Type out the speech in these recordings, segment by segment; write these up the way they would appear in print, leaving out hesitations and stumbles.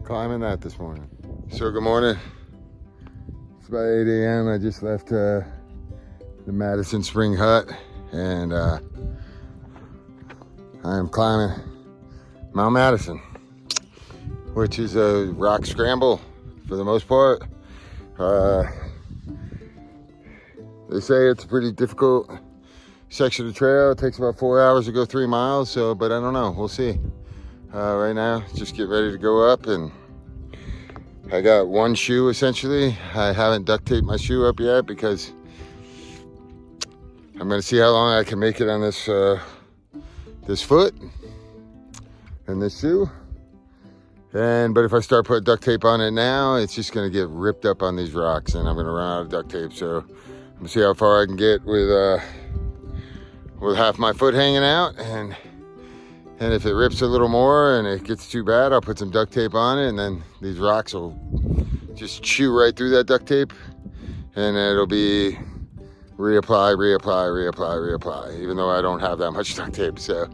Climbing that this morning. So good morning. It's about 8 a.m. I just left the Madison Spring Hut, and I am climbing Mt Madison, which is a rock scramble for the most part. They say it's a pretty difficult section of trail. It takes about 4 hours to go 3 miles, so, but I don't know, we'll see. Right now, just get ready to go up, and I got one shoe essentially. I haven't duct taped my shoe up yet because I'm gonna see how long I can make it on this this foot and this shoe. But if I start putting duct tape on it now, it's just gonna get ripped up on these rocks, and I'm gonna run out of duct tape. So I'm gonna see how far I can get with half my foot hanging out, and if it rips a little more and it gets too bad, I'll put some duct tape on it, and then these rocks will just chew right through that duct tape, and it'll be reapply, even though I don't have that much duct tape. So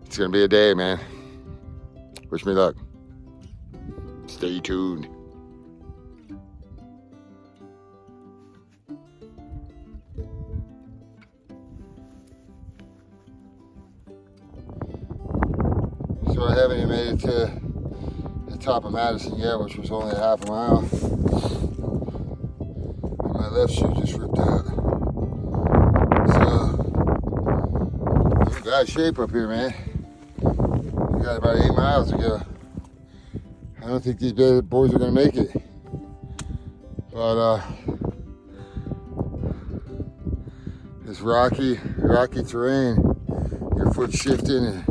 it's gonna be a day, man. Wish me luck. Stay tuned. So I haven't even made it to the top of Madison yet, which was only a half a mile. And my left shoe just ripped out. So, I'm in bad shape up here, man. We got about 8 miles to go. I don't think these bad boys are gonna make it. But this rocky terrain, your foot's shifting in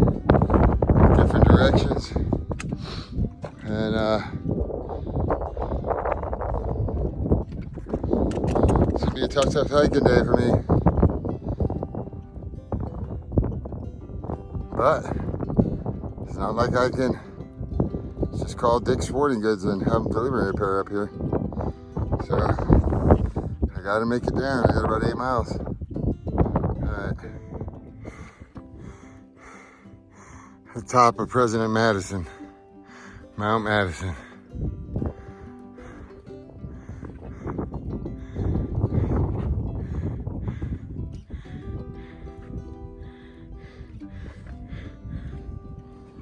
different directions, and it's gonna be a tough hiking day for me. But it's not like I can just call Dick's Sporting Goods and have them deliver a pair up here. So I gotta make it down. I got about 8 miles. Alright. The top of President Madison, Mount Madison.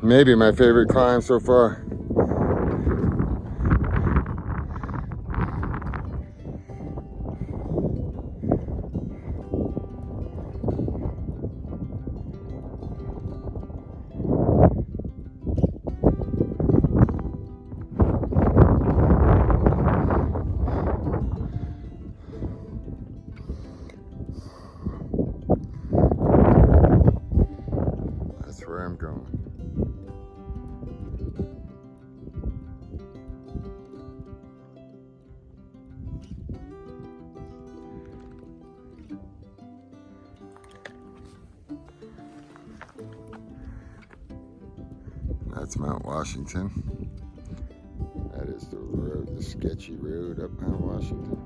Maybe my favorite climb so far. That's where I'm going. That's Mount Washington. That is the road, the sketchy road up Mount Washington.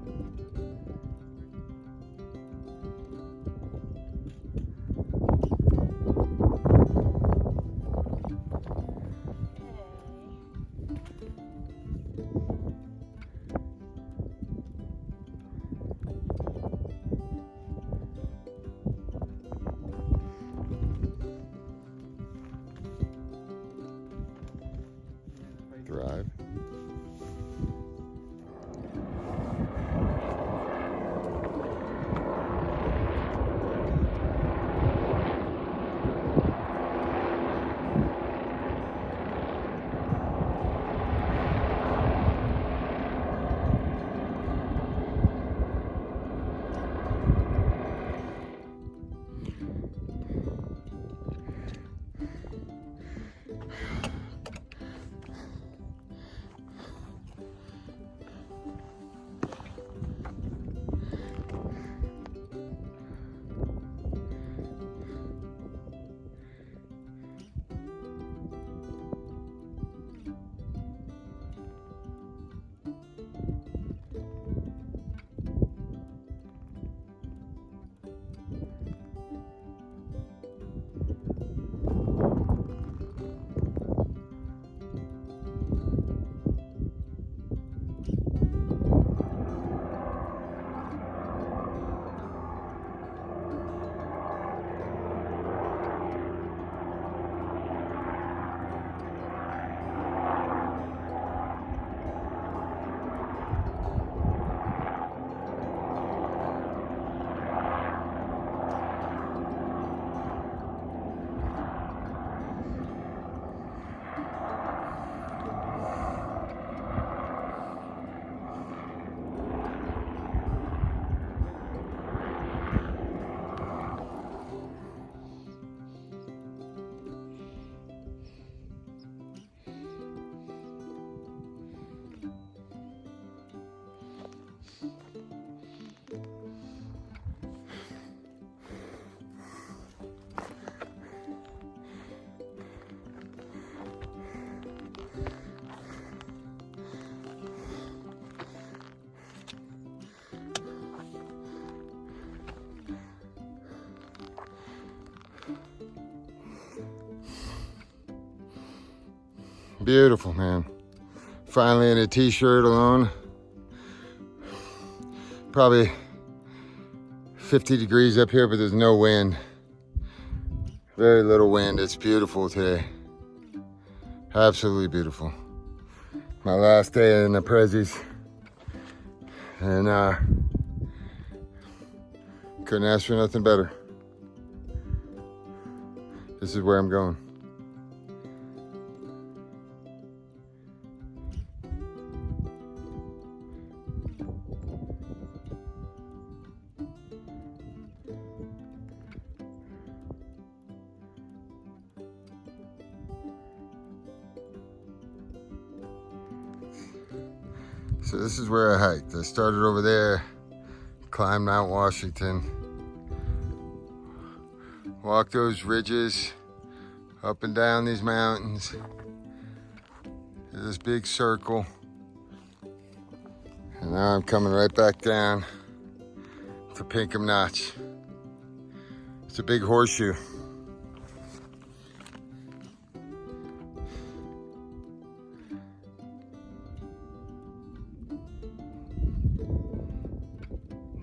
Drive. Beautiful, man. Finally in a t-shirt alone. Probably 50 degrees up here, but there's no wind. Very little wind. It's beautiful today. Absolutely beautiful. My last day in the Prezzies. And couldn't ask for nothing better. This is where I'm going. So this is where I hiked. I started over there, climbed Mount Washington, walked those ridges, up and down these mountains, this big circle, and now I'm coming right back down to Pinkham Notch. It's a big horseshoe.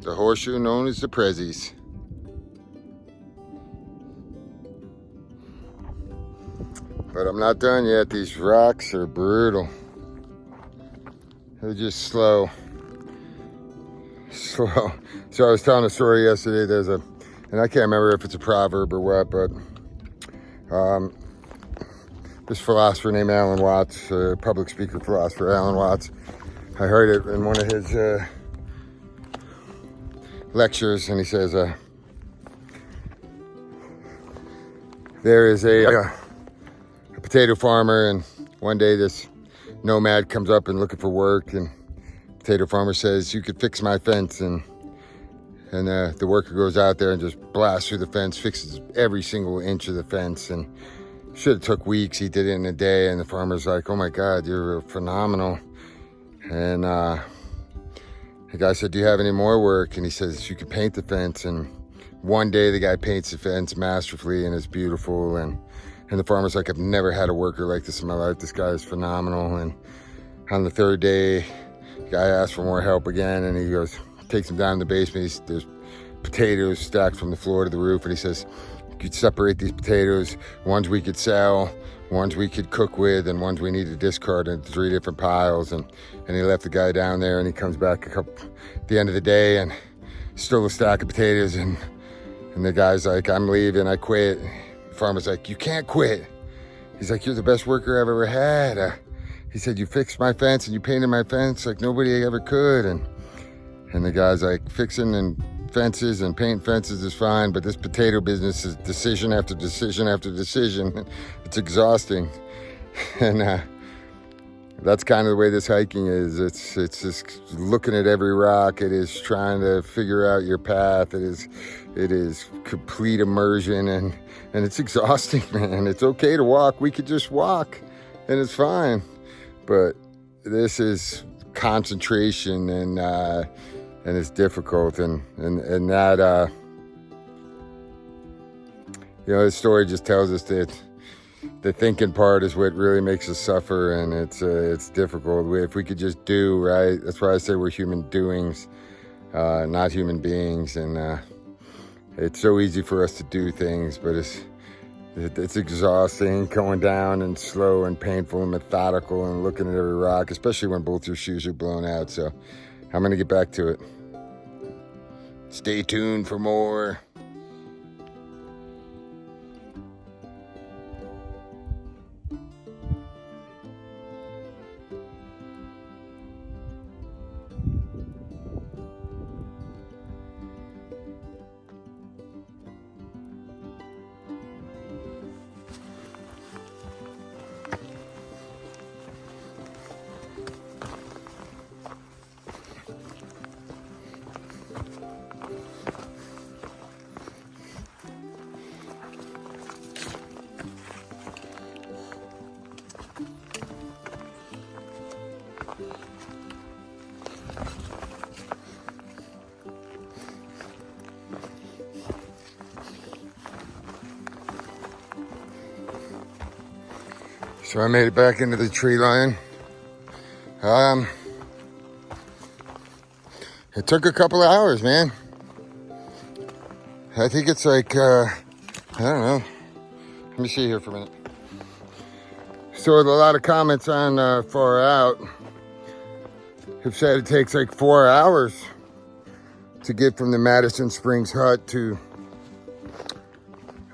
The horseshoe known as the Prezzies. But I'm not done yet. These rocks are brutal. They're just slow. Slow. So I was telling a story yesterday. There's a, and I can't remember if it's a proverb or what, but this philosopher named Alan Watts, public speaker philosopher Alan Watts, I heard it in one of his lectures, and he says there is a potato farmer, and one day this nomad comes up and looking for work, and the potato farmer says, "You could fix my fence," and the worker goes out there and just blasts through the fence, fixes every single inch of the fence, and should have took weeks. He did it in a day, and the farmer's like, "Oh my God, you're phenomenal." And the guy said, "Do you have any more work?" And he says, "You can paint the fence." And one day the guy paints the fence masterfully, and it's beautiful. And the farmer's like, "I've never had a worker like this in my life. This guy is phenomenal." And on the third day, the guy asks for more help again, and he goes, takes him down in the basement. There's potatoes stacked from the floor to the roof, and he says, "You could separate these potatoes. Ones we could sell, ones we could cook with, and ones we need to discard into 3 different piles." And he left the guy down there, and he comes back at the end of the day, and still a stack of potatoes, and the guy's like, "I'm leaving, I quit." The farmer's like, "You can't quit." He's like, "You're the best worker I've ever had." He said, "You fixed my fence and you painted my fence like nobody ever could." And the guy's like, "Fixing and fences and painting fences is fine, but this potato business is decision after decision after decision. It's exhausting." And that's kind of the way this hiking is. It's just looking at every rock. It is trying to figure out your path. It is complete immersion, and it's exhausting, man. It's okay to walk. We could just walk, and it's fine. But this is concentration, and it's difficult, and that the story just tells us that the thinking part is what really makes us suffer, and it's difficult. If we could just do, right? That's why I say we're human doings, not human beings. And it's so easy for us to do things, but it's exhausting, going down and slow and painful and methodical and looking at every rock, especially when both your shoes are blown out. So I'm gonna get back to it. Stay tuned for more. So I made it back into the tree line. It took a couple of hours, man. I think it's like, I don't know. Let me see here for a minute. So a lot of comments on Far Out have said it takes like 4 hours to get from the Madison Spring Hut to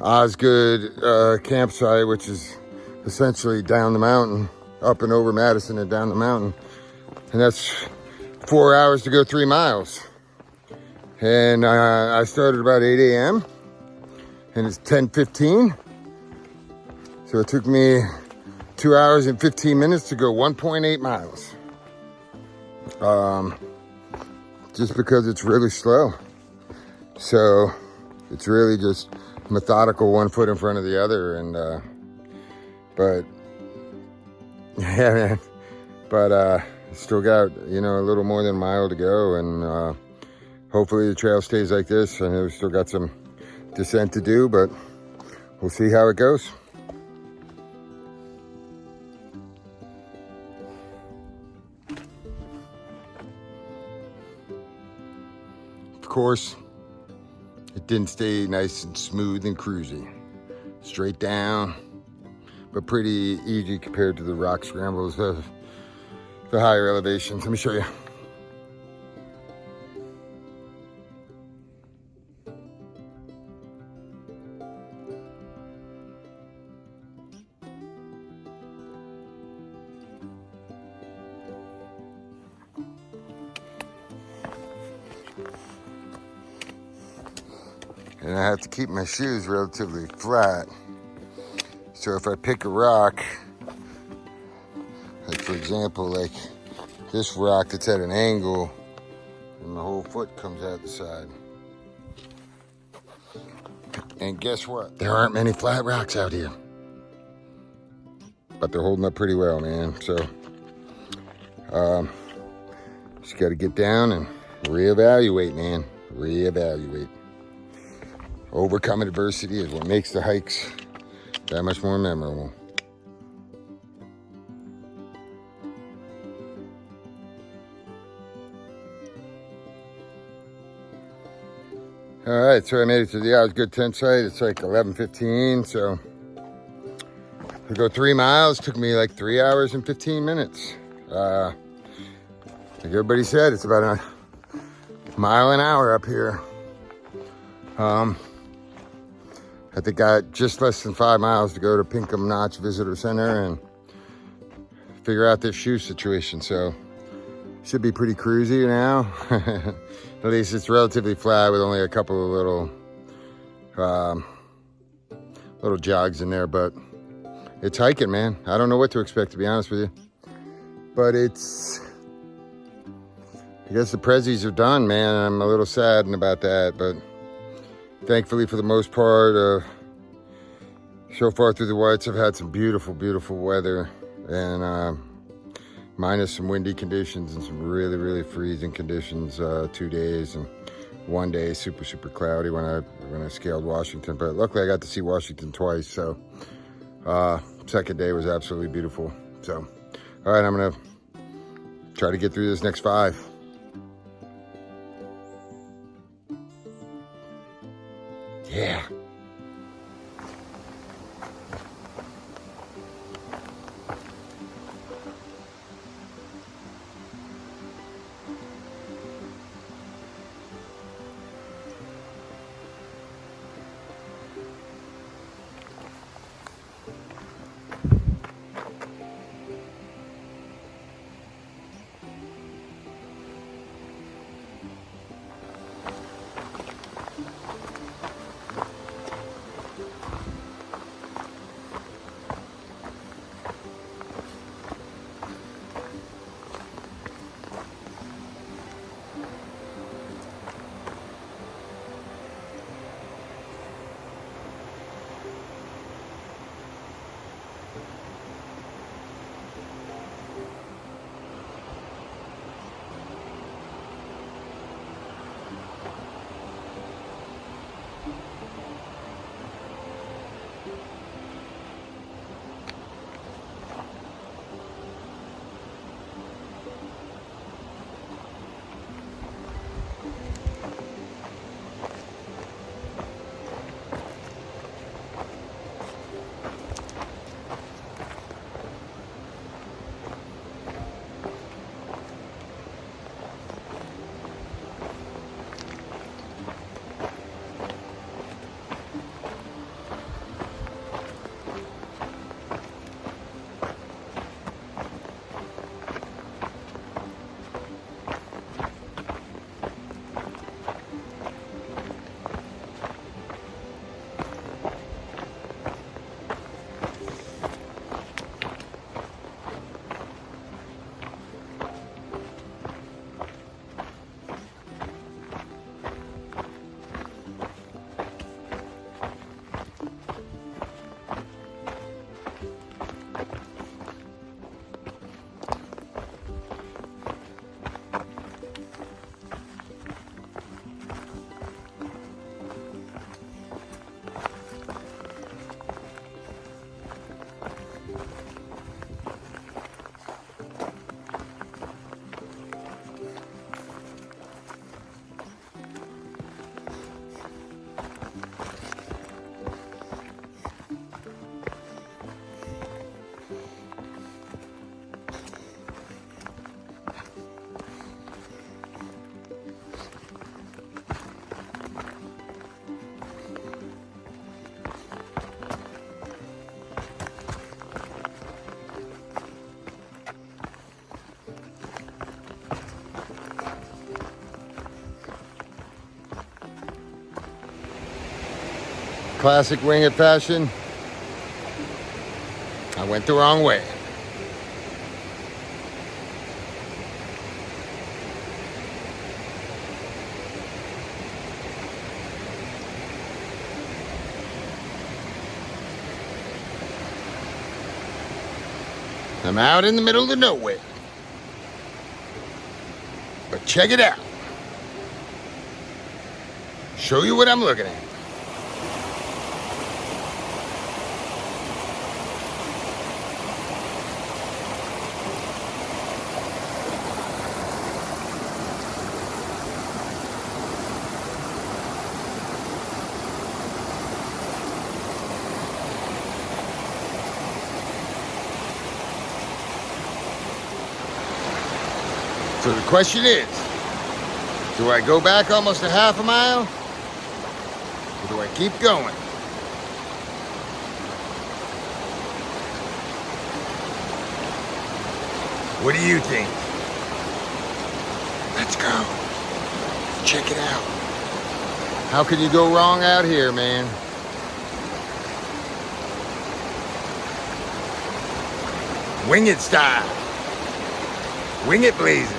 Osgood campsite, which is essentially down the mountain, up and over Madison and down the mountain. And that's 4 hours to go 3 miles. And I started about 8 a.m. and it's 10:15. So it took me 2 hours and 15 minutes to go 1.8 miles. Just because it's really slow. So it's really just methodical, one foot in front of the other. And, but yeah, man, but, still got, you know, a little more than a mile to go. And, hopefully the trail stays like this. I know we still got some descent to do, but we'll see how it goes. Of course, it didn't stay nice and smooth and cruisy. Straight down, but pretty easy compared to the rock scrambles of the higher elevations. Let me show you. And I have to keep my shoes relatively flat. So if I pick a rock, like for example, like this rock that's at an angle, and the whole foot comes out the side. And guess what? There aren't many flat rocks out here. But they're holding up pretty well, man. So, just gotta get down and reevaluate, man. Reevaluate. Overcoming adversity is what makes the hikes that much more memorable. All right, so I made it to the Osgood tent site. It's like 11:15, so to go 3 miles took me like 3 hours and 15 minutes. Like everybody said, it's about a mile an hour up here. I think I got just less than 5 miles to go to Pinkham Notch Visitors Center and figure out this shoe situation. So should be pretty cruisy now. At least it's relatively flat with only a couple of little jogs in there, but it's hiking, man. I don't know what to expect, to be honest with you. But it's, I guess the prezzies are done, man. I'm a little saddened about that, but thankfully, for the most part, so far through the Whites, I've had some beautiful, beautiful weather, and minus some windy conditions and some really, really freezing conditions 2 days, and 1 day super, super cloudy when I scaled Washington. But luckily, I got to see Washington twice, so second day was absolutely beautiful. So, all right, I'm gonna try to get through this next 5. Yeah. Classic Wingit fashion, I went the wrong way. I'm out in the middle of nowhere. But check it out. Show you what I'm looking at. So the question is, do I go back almost a half a mile? Or do I keep going? What do you think? Let's go. Check it out. How can you go wrong out here, man? Wing it style. Wing it blazing.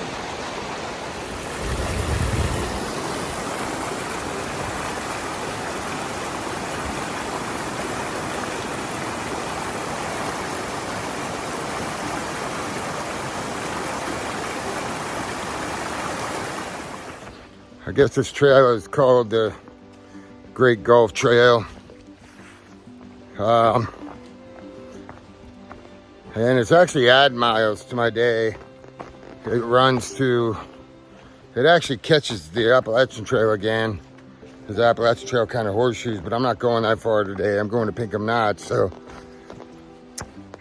I guess this trail is called the Great Gulf Trail. And it's actually add miles to my day. It runs to, it actually catches the Appalachian Trail again. There's the Appalachian Trail kind of horseshoes, but I'm not going that far today. I'm going to Pinkham Notch, so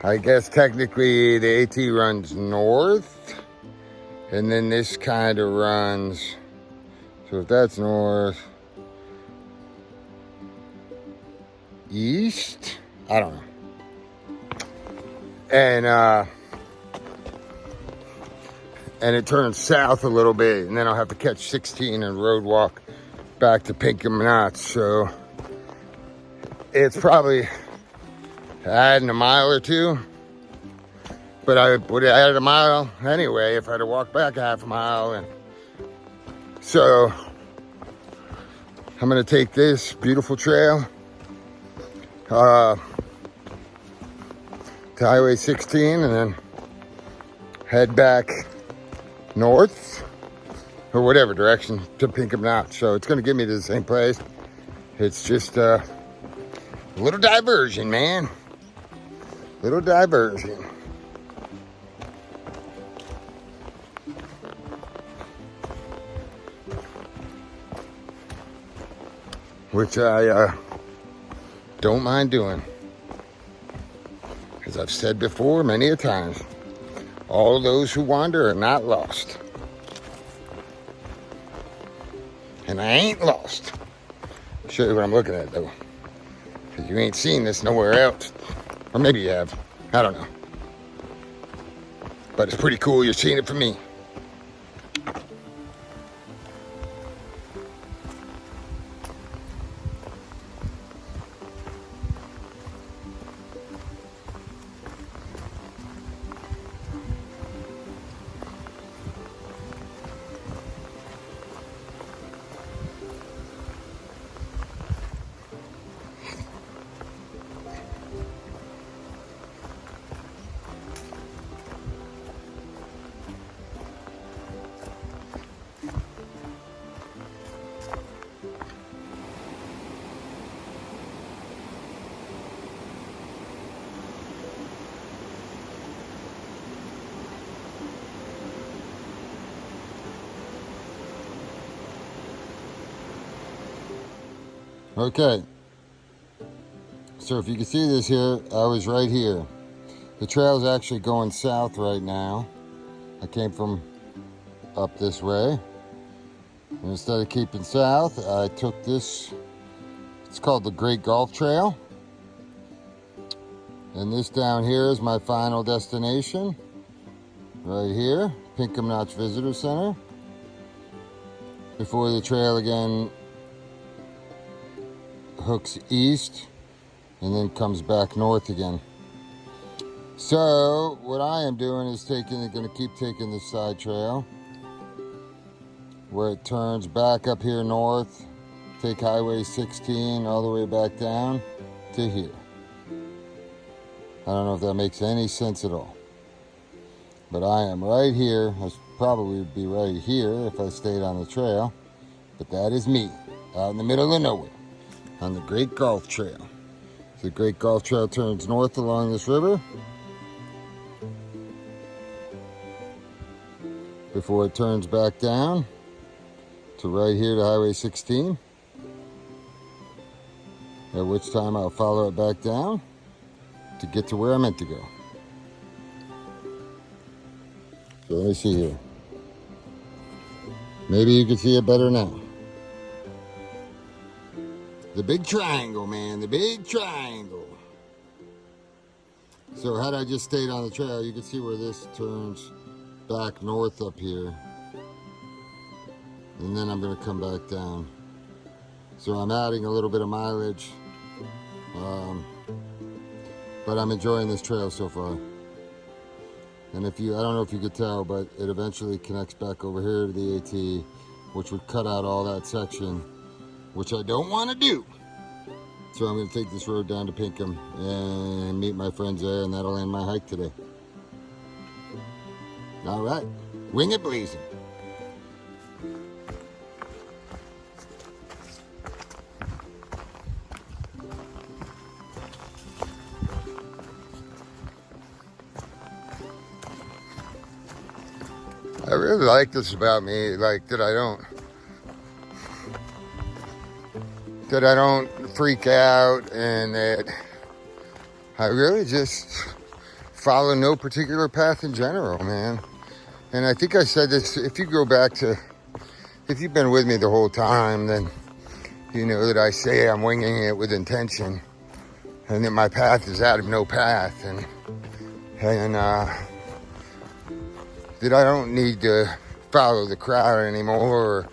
I guess technically the AT runs north, and then this kind of runs, so if that's north, east, I don't know. And it turns south a little bit, and then I'll have to catch 16 and road walk back to Pinkham Notch. So it's probably adding a mile or two, but I would have added a mile anyway if I had to walk back a half a mile. And so I'm gonna take this beautiful trail to Highway 16 and then head back north or whatever direction to Pinkham Notch. So it's going to get me to the same place. It's just a little diversion, man. Little diversion. Which I don't mind doing. As I've said before many a times, all those who wander are not lost. And I ain't lost. I'll show you what I'm looking at though. Because you ain't seen this nowhere else. Or maybe you have. I don't know. But it's pretty cool you're seeing it from me. Okay, so if you can see this here, I was right here. The trail's actually going south right now. I came from up this way. And instead of keeping south, I took this, it's called the Great Gulf Trail. And this down here is my final destination. Right here, Pinkham Notch Visitors Center. Before the trail again hooks east and then comes back north again. So what I am doing is gonna keep taking this side trail where it turns back up here north, take Highway 16 all the way back down to here. I don't know if that makes any sense at all. But I am right here. I should probably be right here if I stayed on the trail. But that is me, out in the middle of nowhere, on the Great Gulf Trail. The Great Gulf Trail turns north along this river before it turns back down to right here to Highway 16. At which time I'll follow it back down to get to where I meant to go. So let me see here. Maybe you can see it better now. The big triangle, man, the big triangle. So had I just stayed on the trail, you can see where this turns back north up here. And then I'm gonna come back down. So I'm adding a little bit of mileage. But I'm enjoying this trail so far. And I don't know if you could tell, but it eventually connects back over here to the AT, which would cut out all that section, which I don't want to do. So I'm going to take this road down to Pinkham and meet my friends there, and that'll end my hike today. All right, wing it blazing. I really like this about me, like that I don't freak out, and that I really just follow no particular path in general, man. And I think I said this, if you've been with me the whole time, then you know that I say I'm winging it with intention, and that my path is out of no path, and that I don't need to follow the crowd anymore, or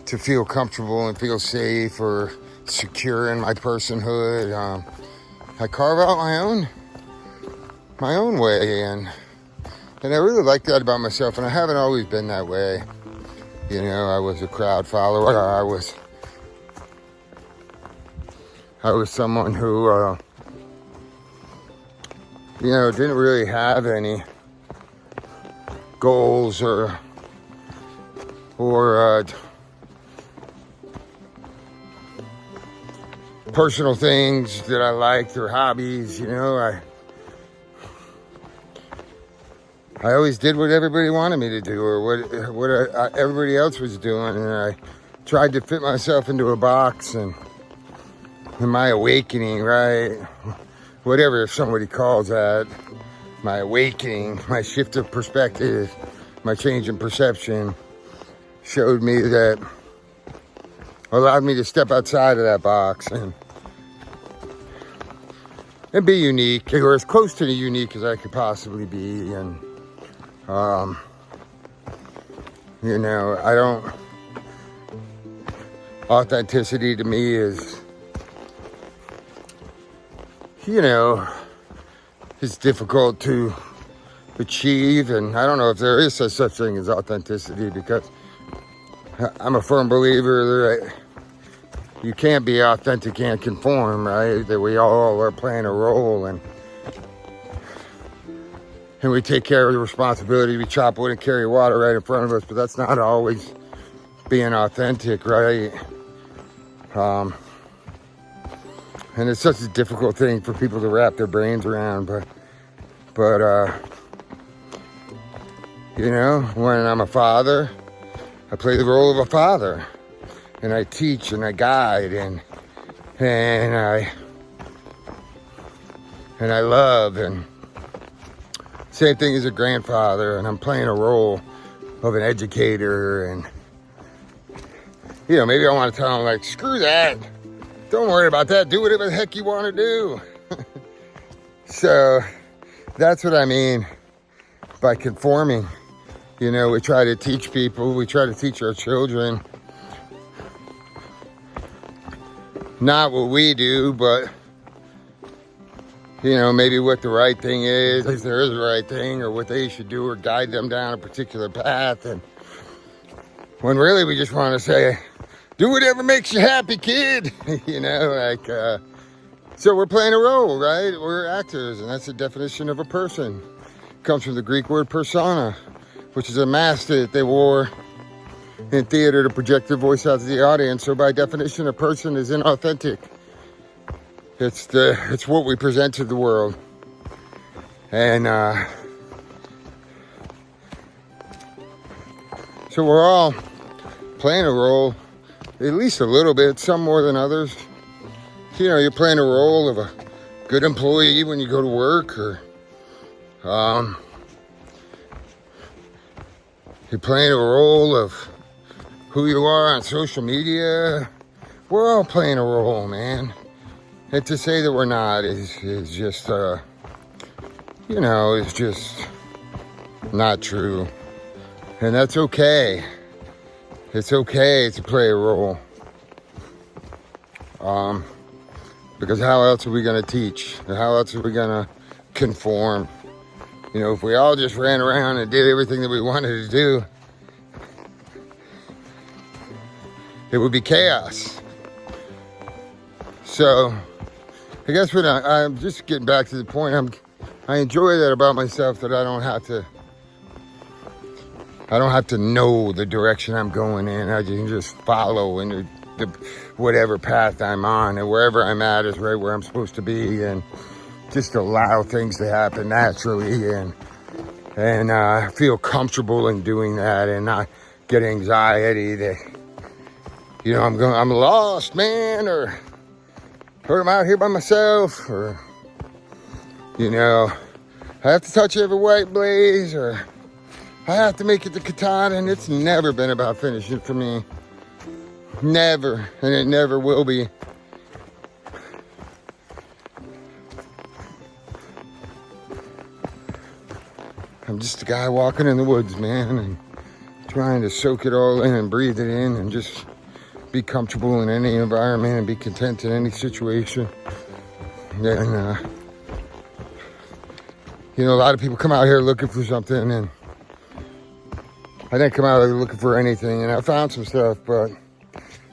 to feel comfortable and feel safe or secure in my personhood. I carve out my own way, and I really like that about myself, and I haven't always been that way. You know, I was a crowd follower. I was someone who, didn't really have any goals or personal things that I liked or hobbies. I always did what everybody wanted me to do, or what everybody else was doing, and I tried to fit myself into a box. And in my awakening, right, whatever somebody calls that, my awakening, my shift of perspective, my change in perception showed me that, allowed me to step outside of that box and be unique, or as close to the unique as I could possibly be. And authenticity to me is, it's difficult to achieve, and I don't know if there is such thing as authenticity, because I'm a firm believer that you can't be authentic and conform, right? That we all are playing a role, and we take care of the responsibility. We chop wood and carry water right in front of us, but that's not always being authentic, right? And it's such a difficult thing for people to wrap their brains around, but when I'm a father, I play the role of a father, and I teach and I guide and I love, and same thing as a grandfather, and I'm playing a role of an educator. And maybe I want to tell them, like, screw that, don't worry about that, do whatever the heck you want to do. So that's what I mean by conforming. We try to teach people, we try to teach our children not what we do, but you know, maybe what the right thing is, if there is a right thing, or what they should do, or guide them down a particular path. And when really we just want to say, do whatever makes you happy, kid. You know, like, so we're playing a role, right? We're actors, and that's the definition of a person. It comes from the Greek word persona, which is a mask that they wore in theater to project their voice out to the audience. So by definition, a person is inauthentic. It's what we present to the world. And so we're all playing a role, at least a little bit, some more than others. You know, you're playing a role of a good employee when you go to work, or you're playing a role of who you are on social media. We're all playing a role, man. And to say that we're not is just, you know, is just not true. And that's okay. It's okay to play a role. Because how else are we going to teach? How else are we going to conform? You know, if we all just ran around and did everything that we wanted to do, it would be chaos. So, I guess what I'm just getting back to the point. I enjoy that about myself, that I don't have to know the direction I'm going in. I can just follow in the whatever path I'm on, and wherever I'm at is right where I'm supposed to be, and just allow things to happen naturally, and feel comfortable in doing that, and not get anxiety that, you know, I'm lost, man, or I'm out here by myself, or, you know, I have to touch every white blaze, or I have to make it to Katana. And it's never been about finishing for me. Never. And it never will be. I'm just a guy walking in the woods, man, and trying to soak it all in and breathe it in, and just be comfortable in any environment and be content in any situation. And, you know, a lot of people come out here looking for something, and I didn't come out here looking for anything, and I found some stuff, but,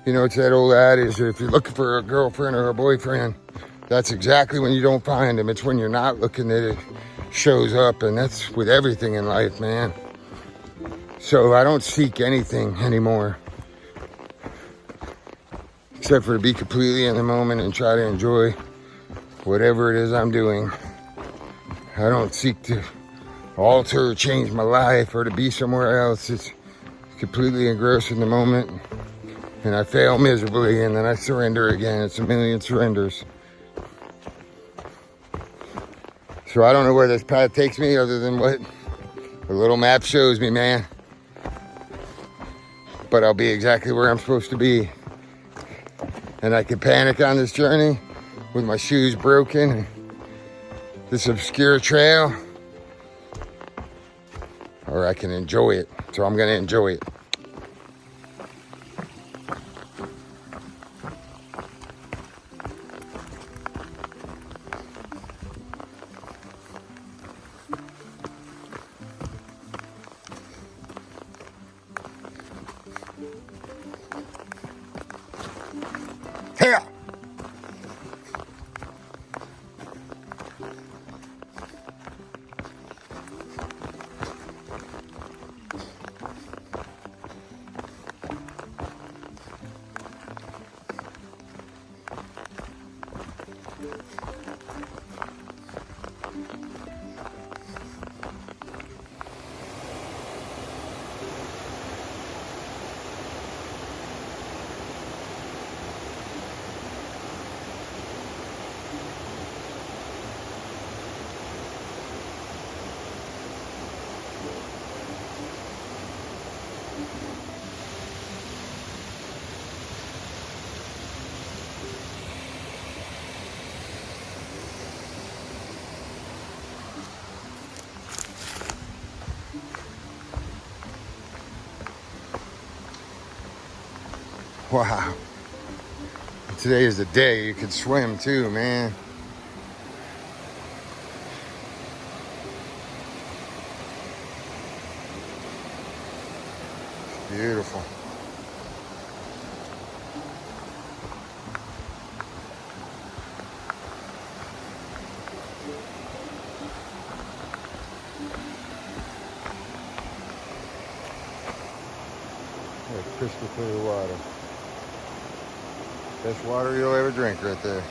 you know, it's that old adage, if you're looking for a girlfriend or a boyfriend, that's exactly when you don't find them. It's when you're not looking that it shows up, and that's with everything in life, man. So I don't seek anything anymore, except for to be completely in the moment and try to enjoy whatever it is I'm doing. I don't seek to alter or change my life or to be somewhere else. It's completely engrossed in the moment, and I fail miserably, and then I surrender again. It's a million surrenders. So I don't know where this path takes me, other than what the little map shows me, man. But I'll be exactly where I'm supposed to be. And I can panic on this journey with my shoes broken and this obscure trail, or I can enjoy it. So I'm gonna enjoy it. Here. Wow. today is the day you can swim too, man. Beautiful. That's crystal clear water. Best water you'll ever drink right there.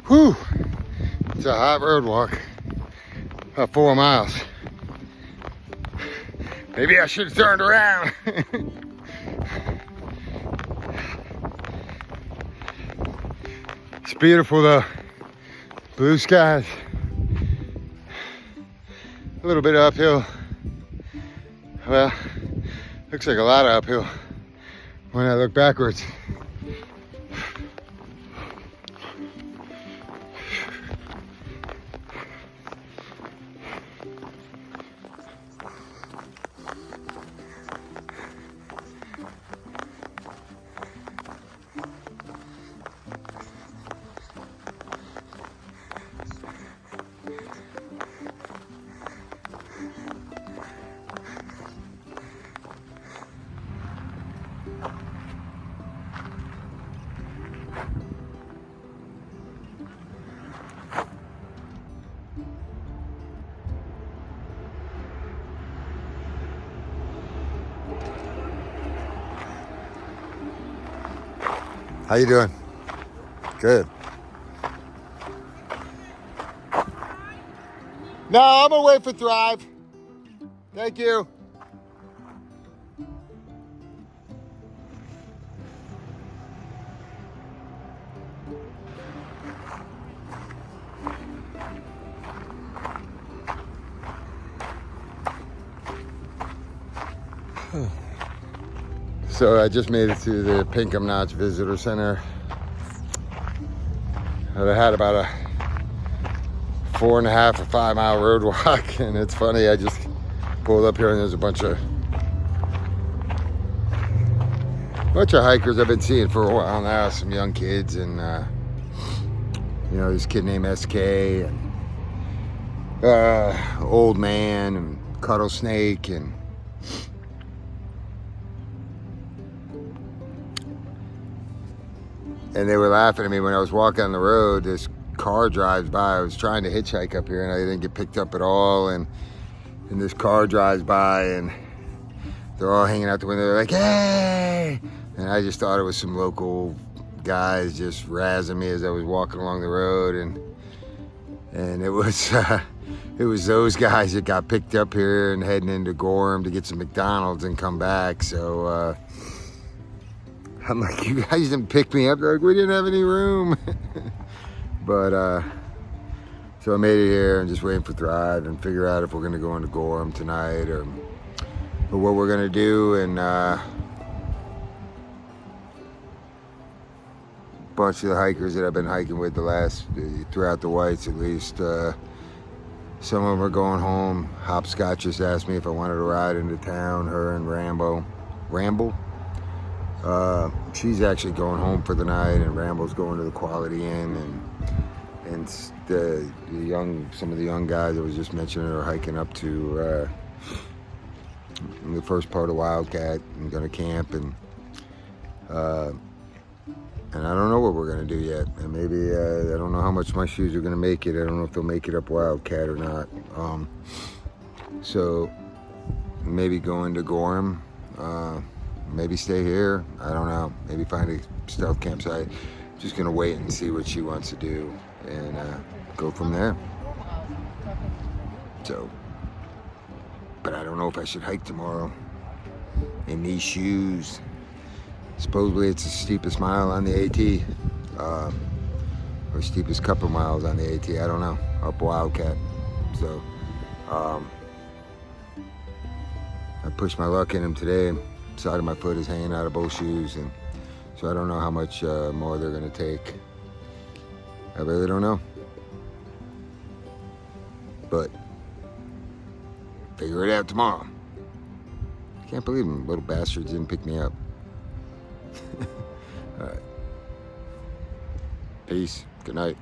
Whew, it's a hot road walk, about 4 miles. Maybe I should have turned around. It's beautiful though, blue skies, a little bit uphill. Well, looks like a lot of uphill when I look backwards. How you doing? Good. No, I'm gonna wait for Thrive. Thank you. So I just made it to the Pinkham Notch Visitors Center. I had about a 4.5 or 5 mile road walk, and it's funny, I just pulled up here and there's a bunch of hikers I've been seeing for a while now, some young kids, and you know, this kid named SK, and Old Man, and Cuddle Snake, and they were laughing at me when I was walking on the road. This car drives by. I was trying to hitchhike up here and I didn't get picked up at all, and this car drives by and they're all hanging out the window. They're like, hey! And I just thought it was some local guys just razzing me as I was walking along the road, and it was those guys that got picked up here and heading into Gorham to get some McDonald's and come back. So I'm like, you guys didn't pick me up. They're like, we didn't have any room. But so I made it here and just waiting for Thrive and figure out if we're gonna go into Gorham tonight or what we're gonna do. And bunch of the hikers that I've been hiking with throughout the Whites, at least, some of them are going home. Hopscotch just asked me if I wanted to ride into town, her and Ramble. She's actually going home for the night, and Ramble's going to the Quality Inn, and some of the young guys I was just mentioning are hiking up to the first part of Wildcat and gonna camp, and I don't know what we're gonna do yet. And maybe I don't know how much my shoes are gonna make it. I don't know if they'll make it up Wildcat or not. So maybe going to Gorham. Maybe stay here. I don't know. Maybe find a stealth campsite. Just gonna wait and see what she wants to do and go from there. So, but I don't know if I should hike tomorrow in these shoes. Supposedly it's the steepest mile on the AT, or steepest couple miles on the AT. I don't know. Up Wildcat. So, I pushed my luck in them today. Side of my foot is hanging out of both shoes, and so I don't know how much more they're gonna take. I really don't know, but figure it out tomorrow. Can't believe them little bastards didn't pick me up. All right, peace, good night.